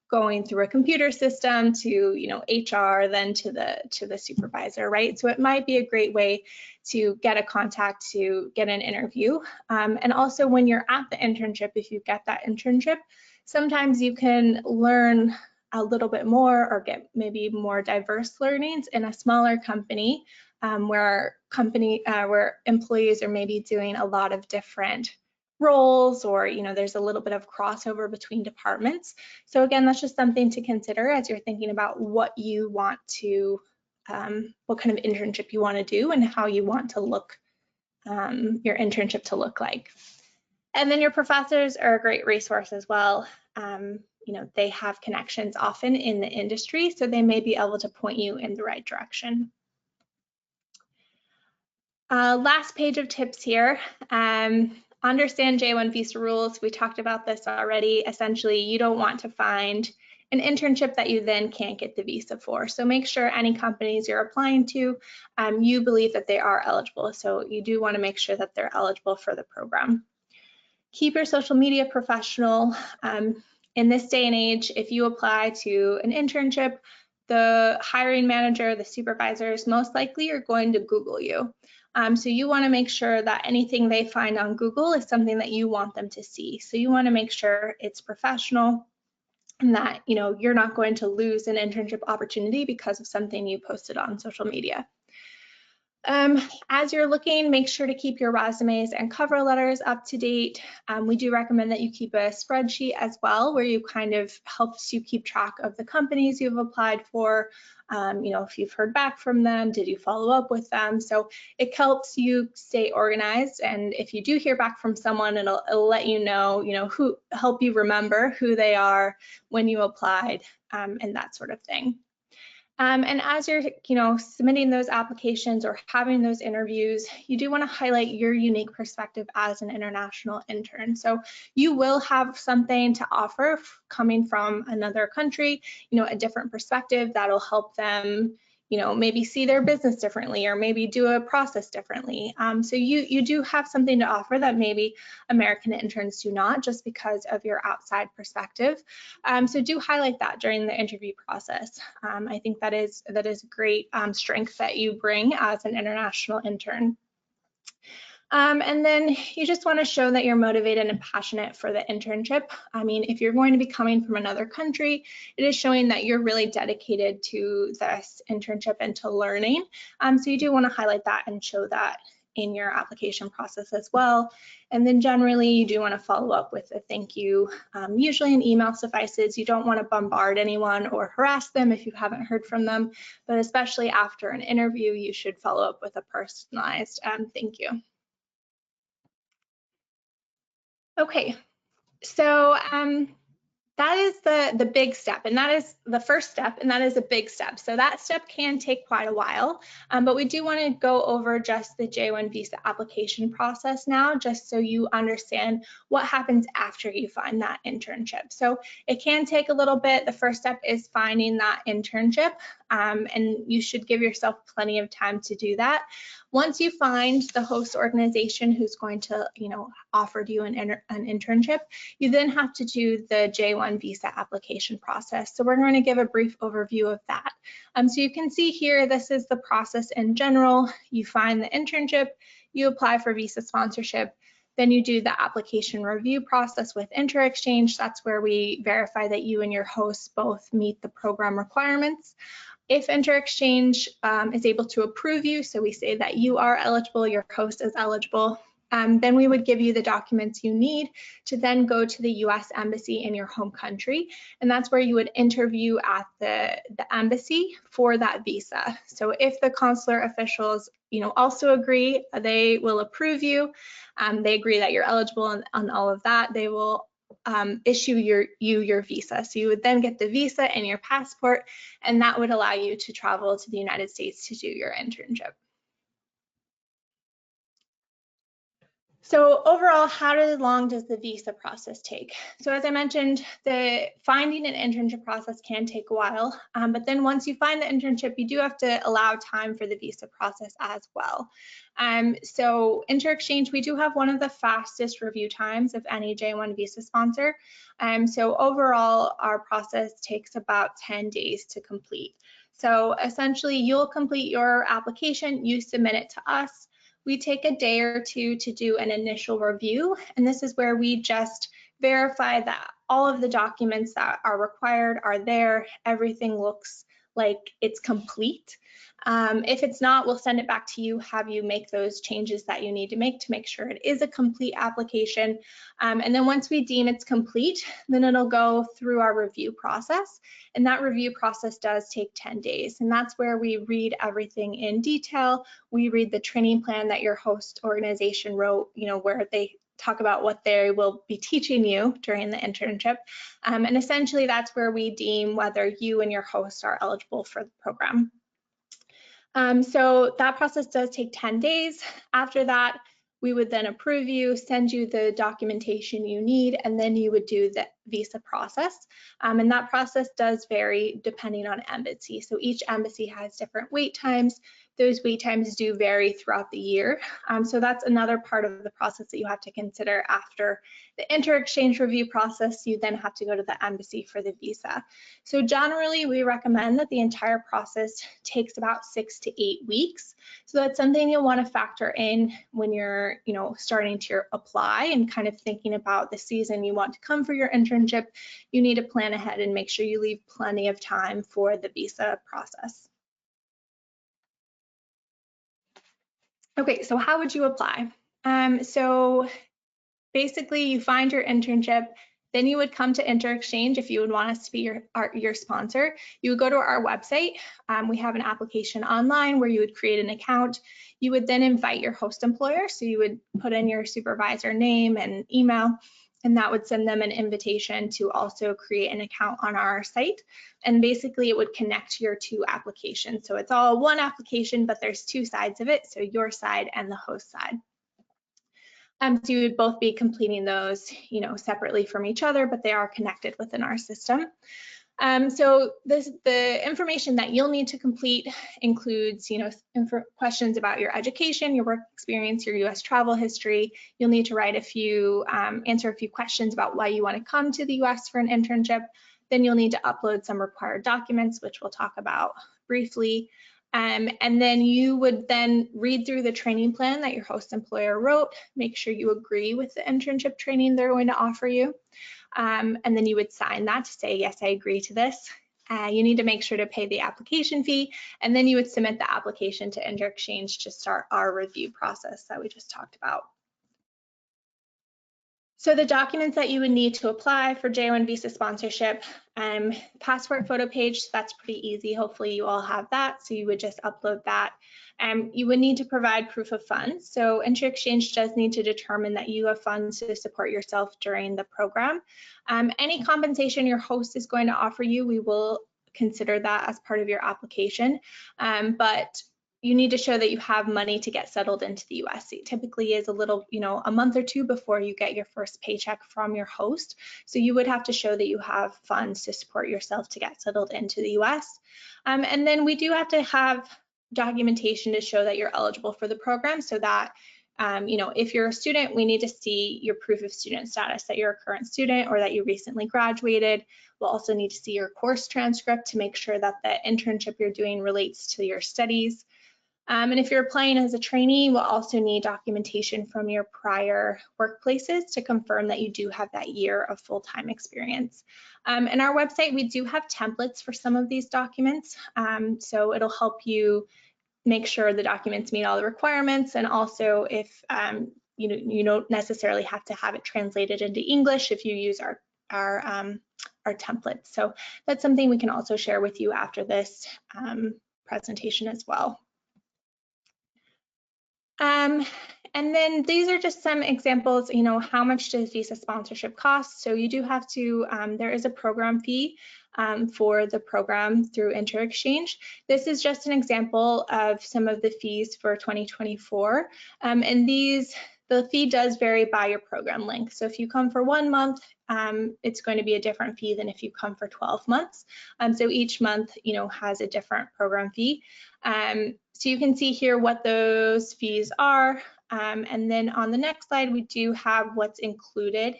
going through a computer system to HR, then to the supervisor, right? So it might be a great way to get a contact, to get an interview. And also when you're at the internship, if you get that internship, sometimes you can learn a little bit more or get maybe more diverse learnings in a smaller company where employees are maybe doing a lot of different roles, or there's a little bit of crossover between departments. So again, that's just something to consider as you're thinking about what you want to, what kind of internship you want to do and how you want to look, your internship to look like. And then your professors are a great resource as well. They have connections often in the industry, so they may be able to point you in the right direction. Last page of tips here. Understand J1 visa rules. We talked about this already. Essentially, you don't want to find an internship that you then can't get the visa for. So make sure any companies you're applying to, you believe that they are eligible. So you do want to make sure that they're eligible for the program. Keep your social media professional. In this day and age, if you apply to an internship, the hiring manager, the supervisors most likely are going to Google you. So you want to make sure that anything they find on Google is something that you want them to see. So you want to make sure it's professional and that you're not going to lose an internship opportunity because of something you posted on social media. As you're looking, make sure to keep your resumes and cover letters up to date. We do recommend that you keep a spreadsheet as well, where you kind of helps you keep track of the companies you've applied for. If you've heard back from them, did you follow up with them? So it helps you stay organized. And if you do hear back from someone, it'll let you know, who, help you remember who they are, when you applied, and that sort of thing. And as you're, submitting those applications or having those interviews, you do want to highlight your unique perspective as an international intern. So you will have something to offer coming from another country, a different perspective that'll help them, maybe see their business differently or maybe do a process differently. So you do have something to offer that maybe American interns do not, just because of your outside perspective. So do highlight that during the interview process. I think that is a great strength that you bring as an international intern. And then you just want to show that you're motivated and passionate for the internship. I mean, if you're going to be coming from another country, it is showing that you're really dedicated to this internship and to learning. So you do want to highlight that and show that in your application process as well. And then generally, you do want to follow up with a thank you. Usually an email suffices. You don't want to bombard anyone or harass them if you haven't heard from them, but especially after an interview, you should follow up with a personalized thank you. Okay, so that is the big step, and that is the first step, and that is a big step. So that step can take quite a while, but we do want to go over just the J1 visa application process now, just so you understand what happens after you find that internship. So it can take a little bit. The first step is finding that internship, and you should give yourself plenty of time to do that. Once you find the host organization who's going to, offer you an internship, you then have to do the J1 visa application process. So we're going to give a brief overview of that. So you can see here, this is the process in general. You find the internship, you apply for visa sponsorship, then you do the application review process with InterExchange. That's where we verify that you and your host both meet the program requirements. If InterExchange is able to approve you, so we say that you are eligible, your host is eligible, then we would give you the documents you need to then go to the US Embassy in your home country. And that's where you would interview at the embassy for that visa. So if the consular officials, also agree, they will approve you. They agree that you're eligible and all of that, they will issue your visa. So you would then get the visa and your passport, and that would allow you to travel to the United States to do your internship. So overall, how long does the visa process take? So as I mentioned, the finding an internship process can take a while, but then once you find the internship, you do have to allow time for the visa process as well. So inter-exchange, we do have one of the fastest review times of any J1 visa sponsor. So overall, our process takes about 10 days to complete. So essentially, you'll complete your application, you submit it to us. We take a day or two to do an initial review, and this is where we just verify that all of the documents that are required are there, everything looks like it's complete. If it's not, we'll send it back to you, have you make those changes that you need to make sure it is a complete application. And then once we deem it's complete, then it'll go through our review process. And that review process does take 10 days. And that's where we read everything in detail. We read the training plan that your host organization wrote, where they talk about what they will be teaching you during the internship. And essentially that's where we deem whether you and your host are eligible for the program. So that process does take 10 days. After that, we would then approve you, send you the documentation you need, and then you would do the visa process. And that process does vary depending on embassy. So each embassy has different wait times. Those wait times do vary throughout the year. So that's another part of the process that you have to consider. After the inter-exchange review process, you then have to go to the embassy for the visa. So generally, we recommend that the entire process takes about 6 to 8 weeks. So that's something you'll want to factor in when you're, starting to apply and kind of thinking about the season you want to come for your internship. You need to plan ahead and make sure you leave plenty of time for the visa process. Okay, so how would you apply? So basically, you find your internship, then you would come to Inter-Exchange if you would want us to be your sponsor. You would go to our website. We have an application online where you would create an account. You would then invite your host employer. So you would put in your supervisor name and email, and that would send them an invitation to also create an account on our site. And basically it would connect your two applications. So it's all one application, but there's two sides of it. So your side and the host side. So you would both be completing those, separately from each other, but they are connected within our system. So the information that you'll need to complete includes, questions about your education, your work experience, your U.S. travel history. You'll need to write answer a few questions about why you want to come to the U.S. for an internship. Then you'll need to upload some required documents, which we'll talk about briefly. And then you would then read through the training plan that your host employer wrote, make sure you agree with the internship training they're going to offer you. And then you would sign that to say, yes, I agree to this. You need to make sure to pay the application fee, and then you would submit the application to Inter-Exchange to start our review process that we just talked about. So the documents that you would need to apply for J1 visa sponsorship, passport photo page, that's pretty easy. Hopefully you all have that. So you would just upload that. You would need to provide proof of funds. So Inter-Exchange does need to determine that you have funds to support yourself during the program. Any compensation your host is going to offer you, we will consider that as part of your application. But you need to show that you have money to get settled into the US. It typically is a little, a month or two before you get your first paycheck from your host. So you would have to show that you have funds to support yourself to get settled into the US. And then we do have to have documentation to show that you're eligible for the program, so that if you're a student, we need to see your proof of student status, that you're a current student or that you recently graduated. We'll also need to see your course transcript to make sure that the internship you're doing relates to your studies. And if you're applying as a trainee, we'll also need documentation from your prior workplaces to confirm that you do have that year of full-time experience. And our website, we do have templates for some of these documents. So it'll help you make sure the documents meet all the requirements. And also if you don't necessarily have to have it translated into English if you use our templates. So that's something we can also share with you after this presentation as well. And then these are just some examples, how much does visa sponsorship cost? So you do have to, there is a program fee for the program through InterExchange. This is just an example of some of the fees for 2024. And the fee does vary by your program length. So if you come for 1 month, it's going to be a different fee than if you come for 12 months. So each month, has a different program fee. So you can see here what those fees are. And then on the next slide, we do have what's included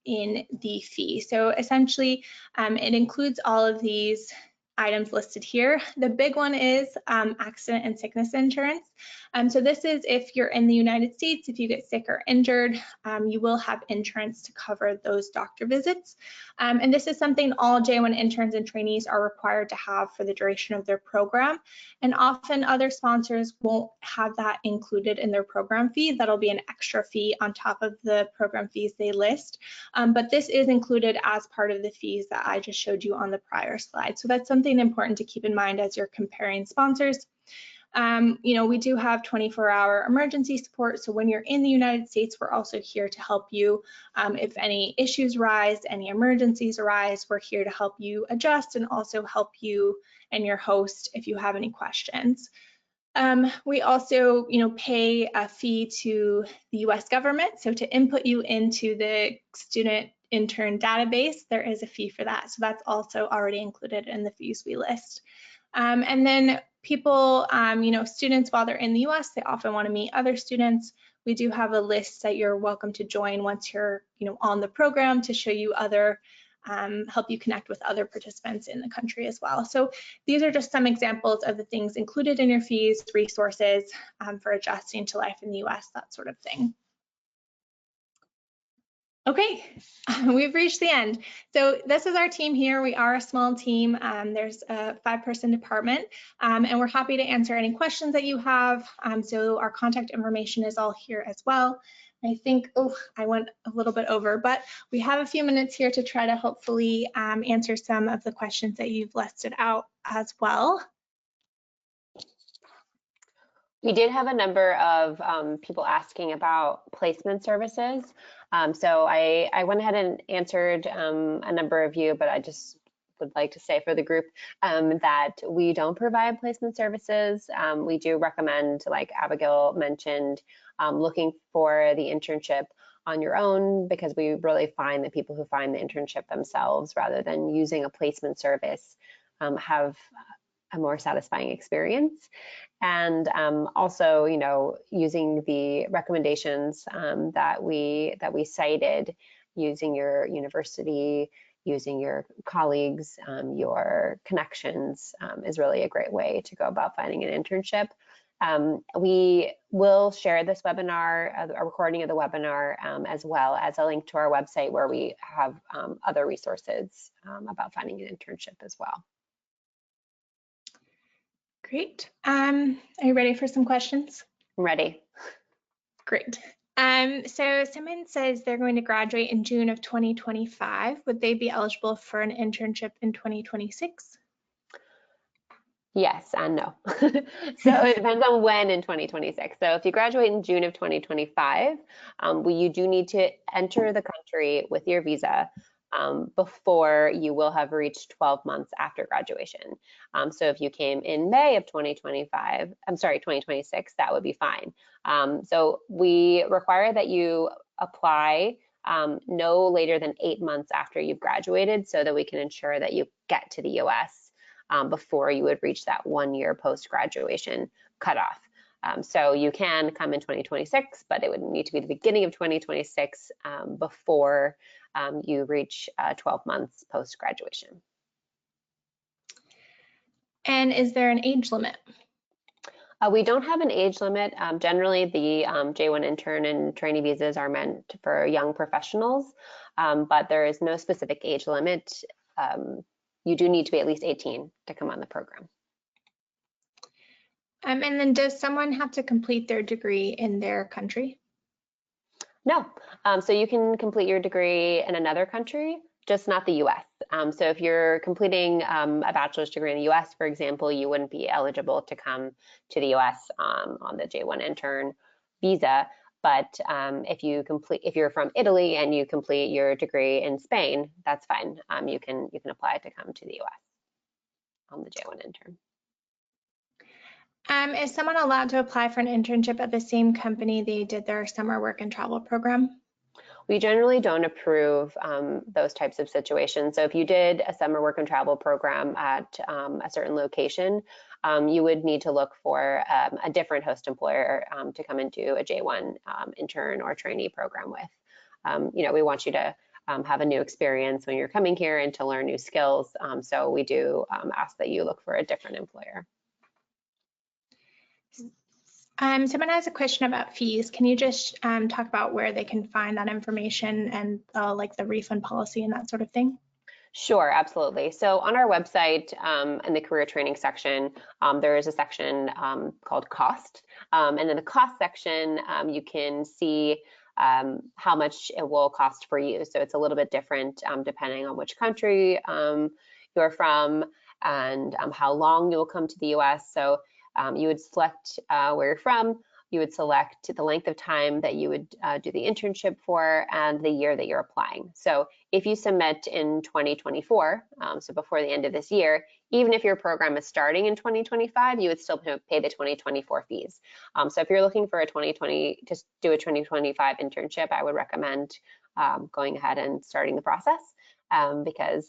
in the fee. So essentially, it includes all of these items listed here. The big one is accident and sickness insurance. So this is if you're in the United States, if you get sick or injured, you will have insurance to cover those doctor visits. And this is something all J1 interns and trainees are required to have for the duration of their program. And often other sponsors won't have that included in their program fee. That'll be an extra fee on top of the program fees they list. But this is included as part of the fees that I just showed you on the prior slide. So that's something important to keep in mind as you're comparing sponsors. We do have 24-hour emergency support. So when you're in the United States, we're also here to help you. If any issues arise, any emergencies arise, we're here to help you adjust and also help you and your host if you have any questions. We also, pay a fee to the US government. So to input you into the student intern database, there is a fee for that. So that's also already included in the fees we list. And then people, students, while they're in the US, they often want to meet other students. We do have a list that you're welcome to join once you're, on the program to show you other, help you connect with other participants in the country as well. So these are just some examples of the things included in your fees, resources for adjusting to life in the US, that sort of thing. Okay, we've reached the end. So this is our team here. We are a small team. There's a 5-person department, and we're happy to answer any questions that you have. So our contact information is all here as well. I think, I went a little bit over, but we have a few minutes here to try to hopefully answer some of the questions that you've listed out as well. We did have a number of people asking about placement services. So I went ahead and answered a number of you, but I just would like to say for the group that we don't provide placement services. We do recommend, like Abigail mentioned, looking for the internship on your own, because we really find that people who find the internship themselves rather than using a placement service have a more satisfying experience. And also, using the recommendations that we cited, using your university, using your colleagues, your connections is really a great way to go about finding an internship. We will share this webinar, a recording of the webinar, as well as a link to our website where we have other resources about finding an internship as well. Great. Are you ready for some questions? I'm ready. Great. So someone says they're going to graduate in June of 2025. Would they be eligible for an internship in 2026? Yes and no. So it depends on when in 2026. So if you graduate in June of 2025, you do need to enter the country with your visa before you will have reached 12 months after graduation. So if you came in May of 2026, that would be fine. So we require that you apply no later than 8 months after you've graduated, so that we can ensure that you get to the US before you would reach that 1 year post-graduation cutoff. So you can come in 2026, but it would need to be the beginning of 2026 before you reach 12 months post-graduation. And is there an age limit? We don't have an age limit. Generally, the J1 intern and trainee visas are meant for young professionals, but there is no specific age limit. You do need to be at least 18 to come on the program. And then does someone have to complete their degree in their country? No. So you can complete your degree in another country, just not the US. So if you're completing a bachelor's degree in the US, for example, you wouldn't be eligible to come to the US on the J1 intern visa. But if you're from Italy and you complete your degree in Spain, that's fine. You can apply to come to the US on the J1 intern. Is someone allowed to apply for an internship at the same company they did their summer work and travel program? We generally don't approve those types of situations. So if you did a summer work and travel program at a certain location, you would need to look for a different host employer to come and do a J1 intern or trainee program with. We want you to have a new experience when you're coming here and to learn new skills. So we do ask that you look for a different employer. Someone has a question about fees. Can you just talk about where they can find that information and like the refund policy and that sort of thing? Sure, absolutely. So on our website, in the career training section, there is a section called cost. And in the cost section, you can see how much it will cost for you. So it's a little bit different depending on which country you're from and how long you'll come to the US. So you would select where you're from, you would select the length of time that you would do the internship for and the year that you're applying. So if you submit in 2024, so before the end of this year, even if your program is starting in 2025, you would still pay the 2024 fees. So if you're looking for to do a 2025 internship, I would recommend going ahead and starting the process. Because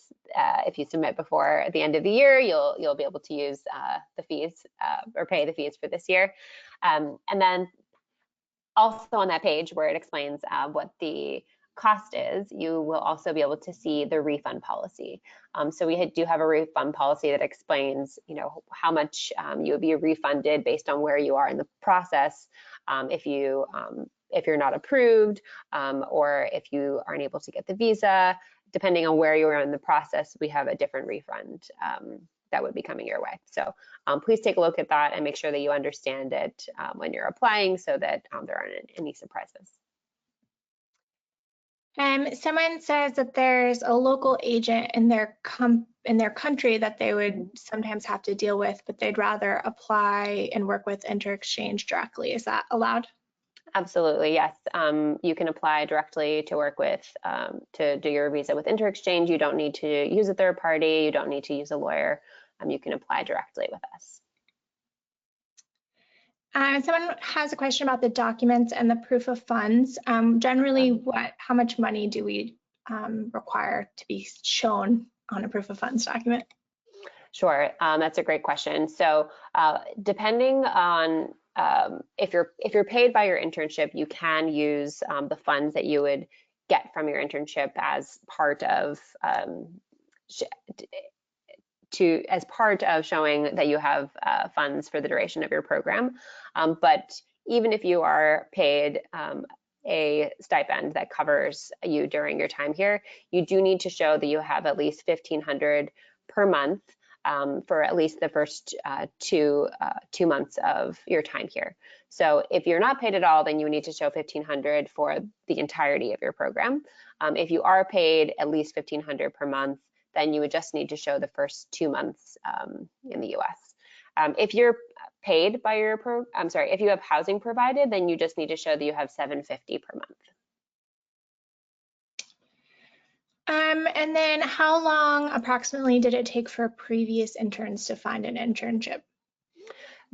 if you submit before the end of the year, you'll be able to use the fees or pay the fees for this year. And then also on that page where it explains what the cost is, you will also be able to see the refund policy. So we do have a refund policy that explains, how much you would be refunded based on where you are in the process. If you're not approved or if you aren't able to get the visa, depending on where you are in the process, we have a different refund that would be coming your way. So please take a look at that and make sure that you understand it when you're applying so that there aren't any surprises. Someone says that there's a local agent in their country that they would sometimes have to deal with, but they'd rather apply and work with InterExchange directly. Is that allowed? Absolutely, yes. You can apply directly to work with, to do your visa with InterExchange. You don't need to use a third party. You don't need to use a lawyer. You can apply directly with us. Someone has a question about the documents and the proof of funds. Generally, how much money do we require to be shown on a proof of funds document? Sure, that's a great question. So depending on if you're paid by your internship, you can use the funds that you would get from your internship as part of showing that you have funds for the duration of your program. But even if you are paid a stipend that covers you during your time here, you do need to show that you have at least $1,500 per month for at least the first 2 months of your time here. So if you're not paid at all, then you need to show $1,500 for the entirety of your program. If you are paid at least $1,500 per month, then you would just need to show the first 2 months in the US. If you're paid by if you have housing provided, then you just need to show that you have $750 per month. And then how long approximately did it take for previous interns to find an internship?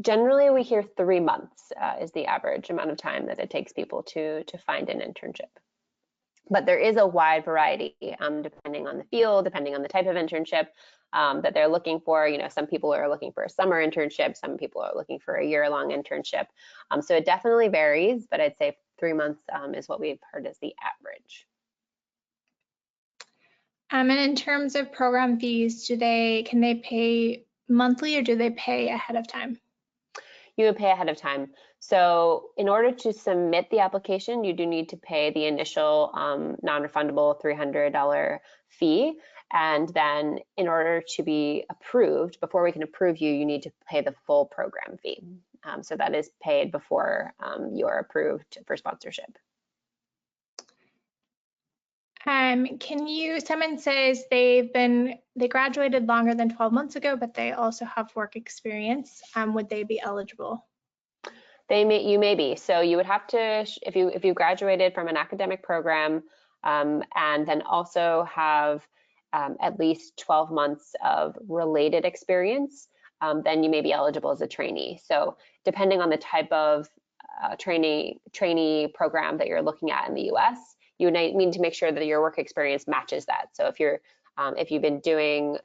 Generally, we hear 3 months is the average amount of time that it takes people to find an internship. But there is a wide variety depending on the field, depending on the type of internship that they're looking for. Some people are looking for a summer internship, some people are looking for a year-long internship. So it definitely varies, but I'd say 3 months is what we've heard is the average. And in terms of program fees, can they pay monthly or do they pay ahead of time? You would pay ahead of time. So in order to submit the application, you do need to pay the initial non-refundable $300 fee. And then in order to be approved, before we can approve you, you need to pay the full program fee. So that is paid before you're approved for sponsorship. Someone says they graduated longer than 12 months ago, but they also have work experience. Would they be eligible? You may be. So you would have to, if you graduated from an academic program, and then also have at least 12 months of related experience, then you may be eligible as a trainee. So depending on the type of trainee program that you're looking at in the US, you need to make sure that your work experience matches that. So if you've been doing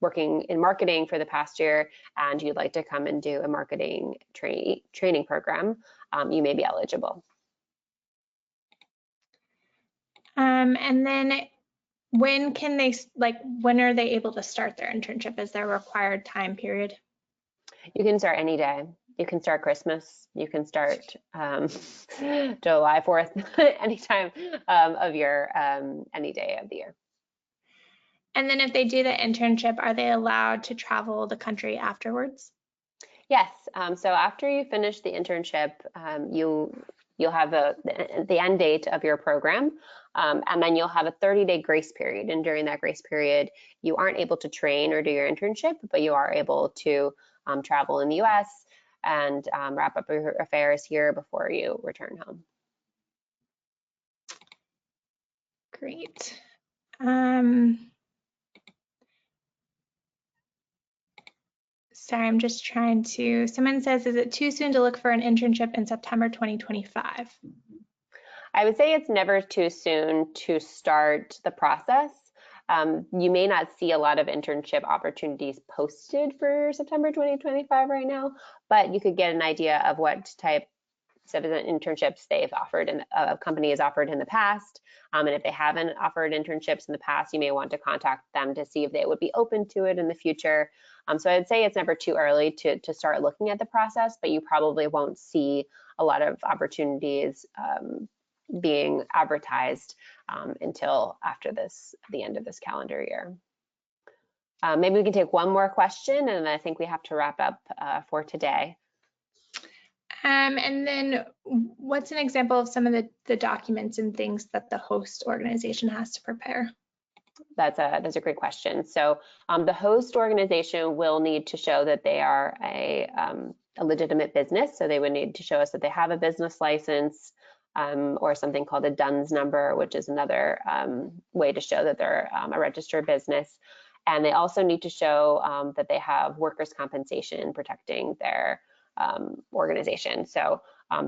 working in marketing for the past year and you'd like to come and do a marketing training program, you may be eligible. And then when are they able to start their internship? Is there a required time period? You can start any day. You can start Christmas. You can start July 4th, anytime of your, any day of the year. And then if they do the internship, are they allowed to travel the country afterwards? Yes. So after you finish the internship, you'll have the end date of your program, and then you'll have a 30-day grace period. And during that grace period, you aren't able to train or do your internship, but you are able to travel in the US and wrap up your affairs here before you return home. Great. Sorry, I'm just trying to, someone says, is it too soon to look for an internship in September 2025? I would say it's never too soon to start the process. You may not see a lot of internship opportunities posted for September 2025 right now, but you could get an idea of what type of internships they've offered and a company has offered in the past. And if they haven't offered internships in the past, you may want to contact them to see if they would be open to it in the future. So I'd say it's never too early to start looking at the process, but you probably won't see a lot of opportunities being advertised until after the end of this calendar year. Maybe we can take one more question, and I think we have to wrap up for today. And then what's an example of some of the documents and things that the host organization has to prepare? That's a great question. So the host organization will need to show that they are a legitimate business. So they would need to show us that they have a business license, or something called a DUNS number, which is another way to show that they're a registered business. And they also need to show that they have workers' compensation protecting their organization. So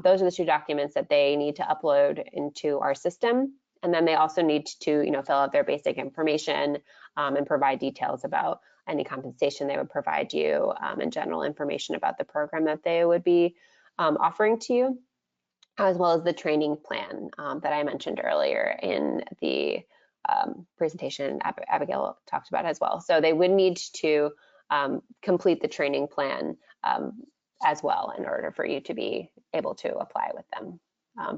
those are the two documents that they need to upload into our system. And then they also need to, fill out their basic information and provide details about any compensation they would provide you, and general information about the program that they would be offering to you, as well as the training plan that I mentioned earlier in the presentation Abigail talked about as well. So they would need to complete the training plan as well in order for you to be able to apply with them.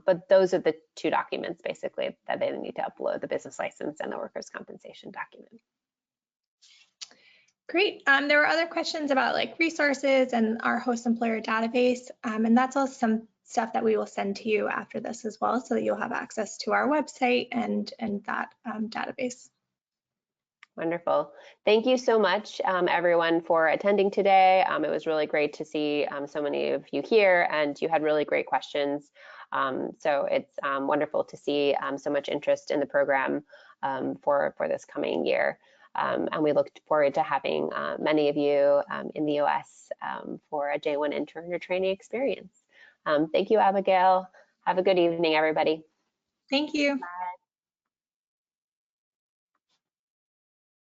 But those are the two documents basically that they need to upload, the business license and the workers' compensation document. Great. There were other questions about resources and our host employer database, and that's all some stuff that we will send to you after this as well, so that you'll have access to our website and that database. Wonderful. Thank you so much, everyone, for attending today. It was really great to see so many of you here, and you had really great questions. So it's wonderful to see so much interest in the program for this coming year. And we look forward to having many of you in the US for a J1 intern or trainee experience. Thank you, Abigail. Have a good evening, everybody. Thank you. Bye.